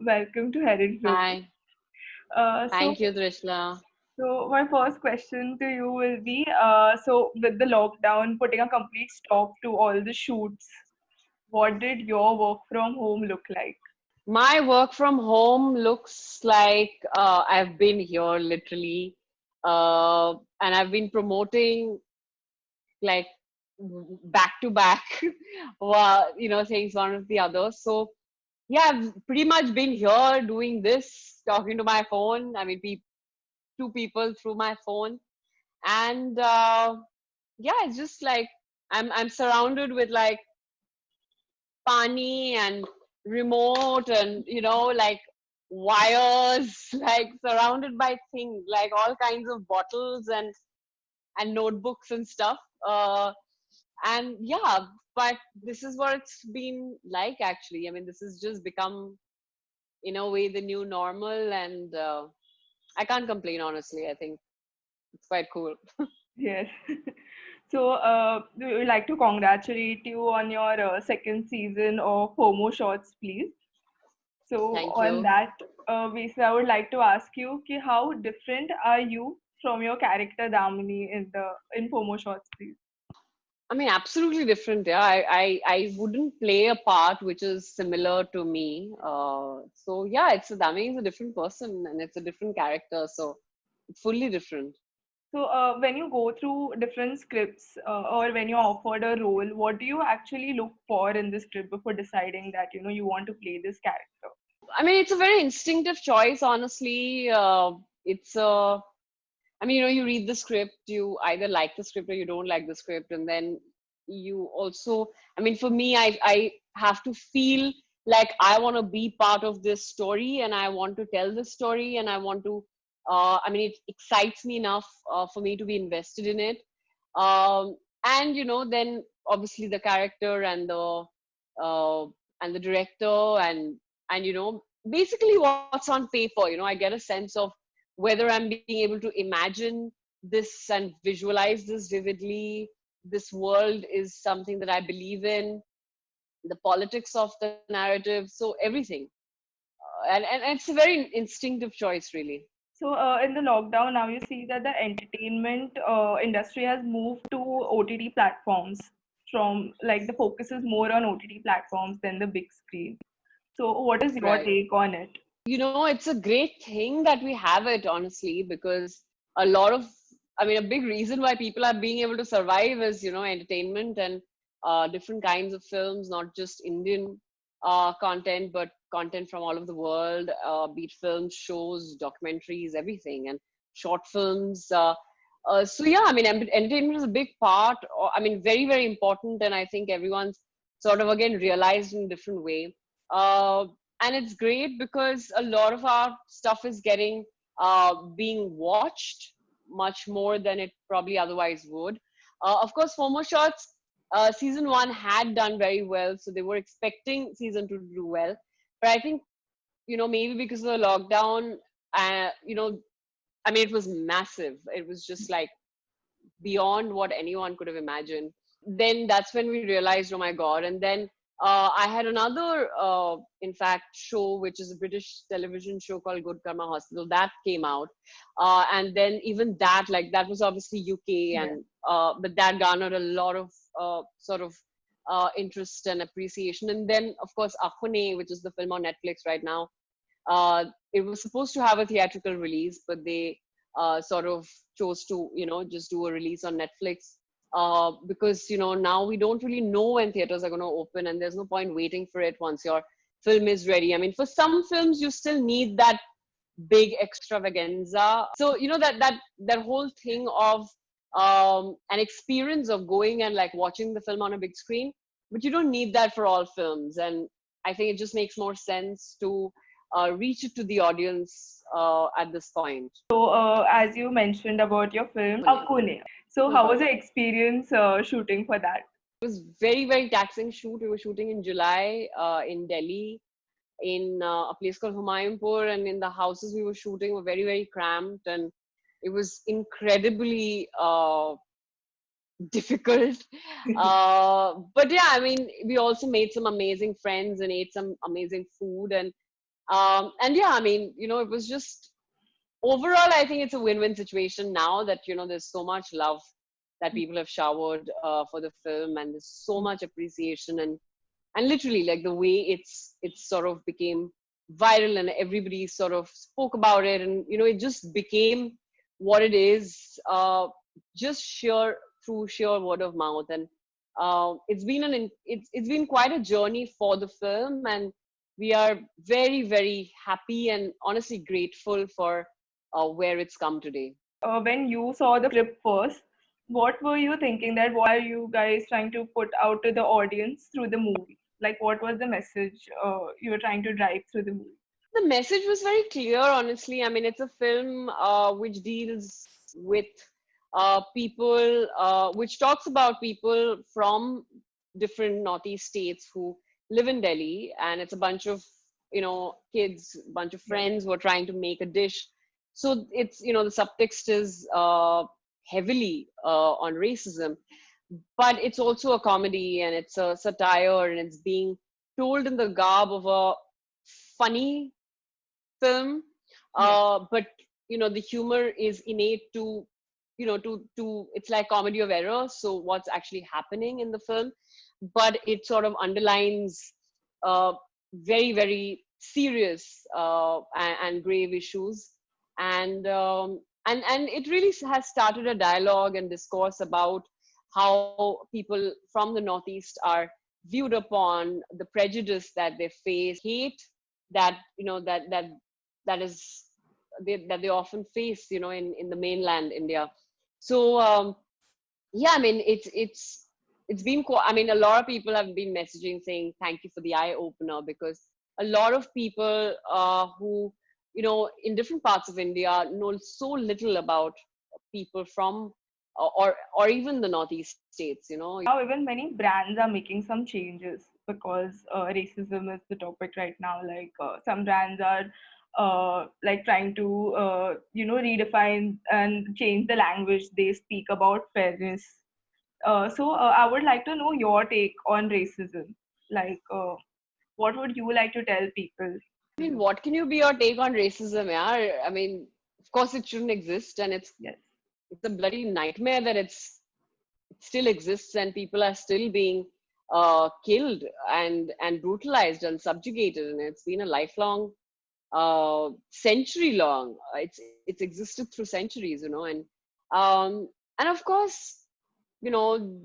Welcome to Headed Flow. Hi, Uh, so, thank you, Trishna. so, my first question to you will be, so with the lockdown putting a complete stop to all the shoots, what did your work from home look like? My work from home looks like I've been here literally, and I've been promoting like back to back, things one of the other. So yeah, I've pretty much been here doing this, talking to my phone. I mean, two people through my phone, and yeah, it's just like I'm surrounded with like pani and remote and like wires like surrounded by things like all kinds of bottles and notebooks and stuff and yeah, but this is what it's been like. Actually, I mean, this has just become in a way the new normal, and I can't complain, honestly. I think it's quite cool. Yes. So, we would like to congratulate you on your second season of Homo Shots, please. So, Thank on you. that basis, I would like to ask you, ki, how different are you from your character Damini in Homo Shots, please? I mean, absolutely different. Yeah, I wouldn't play a part which is similar to me. So yeah, Dami is a different person and it's a different character. So it's fully different. So, when you go through different scripts or when you're offered a role, what do you actually look for in the script before deciding that you want to play this character? I mean, it's a very instinctive choice, honestly. It's I mean, you read the script, you either like the script or you don't like the script, and then you also, I mean, for me, I have to feel like I want to be part of this story and I want to tell this story and I want to, I mean, it excites me enough for me to be invested in it. And, then obviously the character uh, and the director and basically what's on paper, I get a sense of whether I'm being able to imagine this and visualize this vividly. This world is something that I believe in, the politics of the narrative, so everything. And it's a very instinctive choice, really. So, in the lockdown, now you see that the entertainment industry has moved to OTT platforms. From like the focus is more on OTT platforms than the big screen. So, what is your Right. take on it? It's a great thing that we have it, honestly, because a lot of, I mean, a big reason why people are being able to survive is, entertainment and different kinds of films, not just Indian content, but content from all over the world, be it films, shows, documentaries, everything, and short films. So, yeah, I mean, entertainment is a big part, I mean, very, very important. And I think everyone's sort of, again, realized in a different way. Uh, and it's great because a lot of our stuff is getting being watched much more than it probably otherwise would. Of course, Fomo Shots season one had done very well, so they were expecting season two to do well. But I think maybe because of the lockdown, I mean, it was massive. It was just like beyond what anyone could have imagined. Then that's when we realized, oh my god. And then I had another in fact show, which is a British television show called Good Karma Hospital, that came out. And then even that, like, that was obviously UK, Yeah. and but that garnered a lot of sort of interest and appreciation. And then of course Axone, which is the film on Netflix right now, it was supposed to have a theatrical release, but they sort of chose to, just do a release on Netflix because, now we don't really know when theaters are going to open, and there's no point waiting for it once your film is ready. I mean, for some films, you still need that big extravaganza. So, that whole thing of an experience of going and like watching the film on a big screen, but you don't need that for all films. And I think it just makes more sense to reach it to the audience at this point. So, as you mentioned about your film, Pune. Akune. So, how was Mhm. the experience shooting for that? It was very, very taxing shoot. We were shooting in July in Delhi, in a place called Humayunpur, and in the houses we were shooting were very, very cramped, and it was incredibly difficult. But yeah, I mean, we also made some amazing friends and ate some amazing food, and And yeah, I mean, it was just overall, I think it's a win-win situation now that, there's so much love that people have showered for the film, and there's so much appreciation, and literally, like, the way it's sort of became viral, and everybody sort of spoke about it, and it just became what it is, just through sheer word of mouth. And it's been quite a journey for the film, and we are very, very happy and honestly grateful for where it's come today. When you saw the script first, what were you thinking, that what are you guys trying to put out to the audience through the movie? Like, what was the message you were trying to drive through the movie? The message was very clear, honestly. I mean, it's a film which deals with people, which talks about people from different Northeast states who live in Delhi. And it's a bunch of, kids, bunch of Yeah. friends who are trying to make a dish. So it's, the subtext is heavily on racism, but it's also a comedy, and it's a satire, and it's being told in the garb of a funny film. Yes. But the humor is innate to, to it's like comedy of error, so what's actually happening in the film, but it sort of underlines uh, very, very serious and grave issues. And it really has started a dialogue and discourse about how people from the Northeast are viewed upon, the prejudice that they face, hate that that is that they often face, in the mainland India. So yeah, I mean, it's been I mean, a lot of people have been messaging saying thank you for the eye opener, because a lot of people who, in different parts of India know so little about people from or even the Northeast states. Now, even many brands are making some changes because racism is the topic right now. Like, some brands are like trying to redefine and change the language they speak about fairness. So I would like to know your take on racism. Like, what would you like to tell people? I mean, what can you be your take on racism? Yeah, I mean, of course it shouldn't exist, and Yes. it's a bloody nightmare that it still exists, and people are still being killed and brutalized and subjugated, and it's been a lifelong, century long. It's existed through centuries, um, and of course, you know,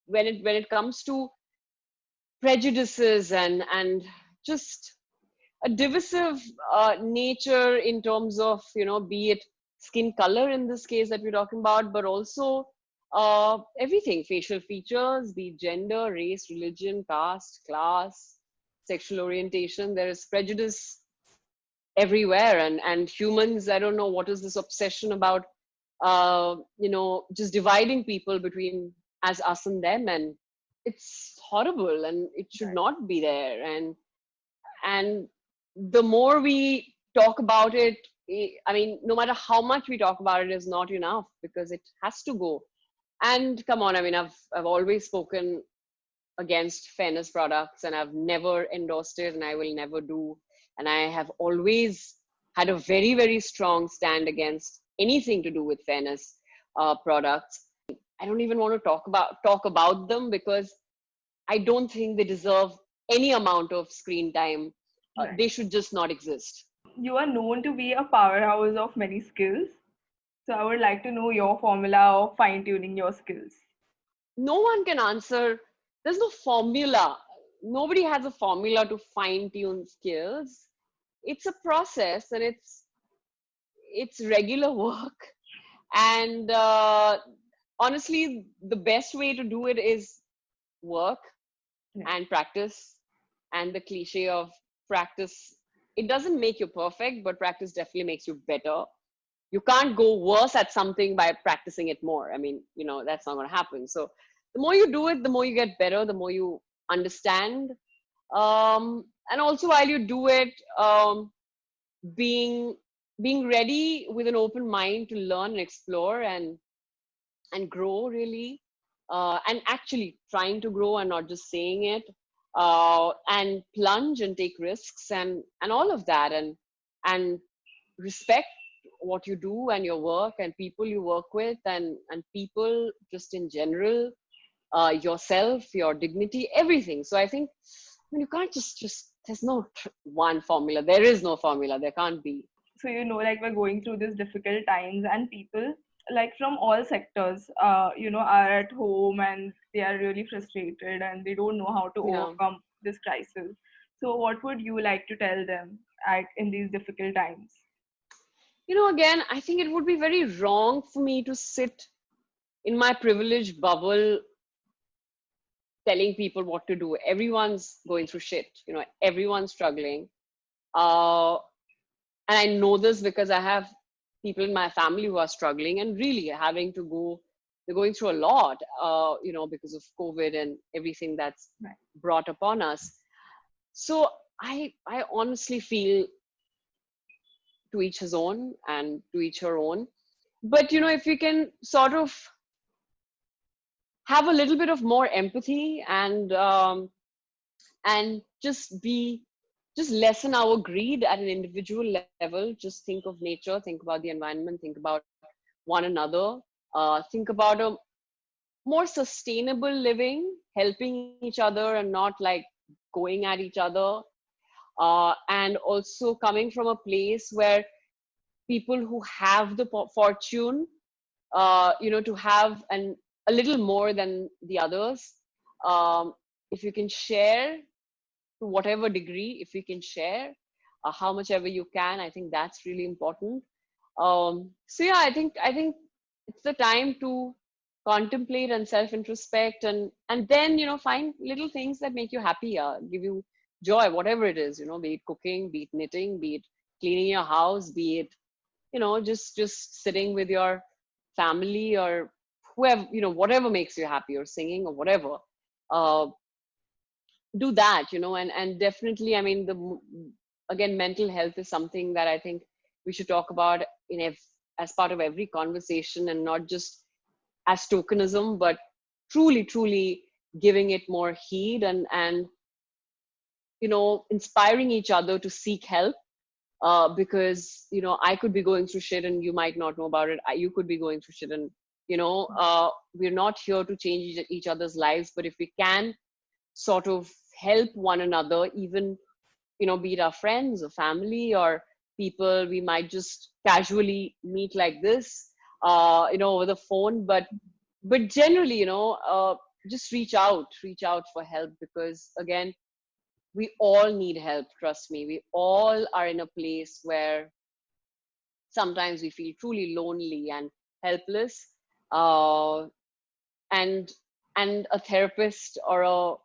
when it comes to prejudices and just a divisive nature in terms of, be it skin color in this case that we're talking about, but also everything, facial features, be it gender, race, religion, caste, class, sexual orientation. There is prejudice everywhere, and humans, I don't know what is this obsession about, just dividing people between as us and them, and it's horrible, and it should Right. not be there. And the more we talk about it, I mean, no matter how much we talk about it is not enough, because it has to go. And come on, I mean, I've always spoken against fairness products, and I've never endorsed it, and I will never do. And I have always had a very, very strong stand against anything to do with fairness products. I don't even want to talk about them, because I don't think they deserve any amount of screen time. Right. They should just not exist. You are known to be a powerhouse of many skills. So I would like to know your formula of fine tuning your skills. No one can answer. There's no formula. Nobody has a formula to fine tune skills. It's a process, and it's regular work. And honestly, the best way to do it is work Yeah. and practice. And the cliche of practice, it doesn't make you perfect, but practice definitely makes you better. You can't go worse at something by practicing it more. I mean, that's not going to happen. So the more you do it, the more you get better, the more you understand. And also, while you do it, being being ready with an open mind to learn and explore and grow, really, and actually trying to grow and not just saying it. and plunge and take risks and all of that, and respect what you do and your work and people you work with, and people just in general, yourself, your dignity, everything. So I think, I mean, you can't just there's no one formula. There is no formula. There can't be. So like we're going through these difficult times, and people like from all sectors are at home, and they are really frustrated, and they don't know how to Yeah. overcome this crisis. So what would you like to tell them in these difficult times? Again, I think it would be very wrong for me to sit in my privileged bubble telling people what to do. Everyone's going through shit. Everyone's struggling. Uh, and I know this because I have people in my family who are struggling and really having to go. They're going through a lot, because of COVID and everything that's Right. brought upon us. So I honestly feel, to each his own and to each her own. But if we can sort of have a little bit of more empathy and just lessen our greed at an individual level. Just think of nature, think about the environment, think about one another, think about a more sustainable living, helping each other and not like going at each other, and also coming from a place where people who have the fortune, to have a little more than the others. If you can share to whatever degree, if we can share how much ever you can, I think that's really important. So yeah, I think it's the time to contemplate and self introspect, and then find little things that make you happy, give you joy, whatever it is, be it cooking, be it knitting, be it cleaning your house, be it just sitting with your family, or whoever, whatever makes you happy, or singing or whatever. uh, do that, and definitely, I mean, again, mental health is something that I think we should talk about as part of every conversation, and not just as tokenism, but truly giving it more heed, and inspiring each other to seek help, because I could be going through shit and you might not know about it. You could be going through shit, and we're not here to change each other's lives, but if we can sort of help one another, even be it our friends or family or people we might just casually meet like this, over the phone, but generally, just reach out for help, because again, we all need help. Trust me, we all are in a place where sometimes we feel truly lonely and helpless, uh, and a therapist or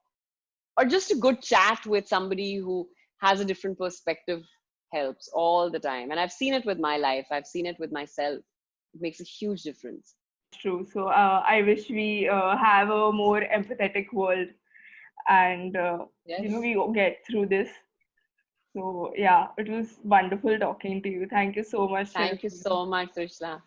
just a good chat with somebody who has a different perspective helps all the time. And I've seen it with my life, I've seen it with myself. It makes a huge difference. True. So I wish we have a more empathetic world, and Yes. we get through this. So yeah, it was wonderful talking to you. Thank you so much, Thank you Shivani. so much, Trishna.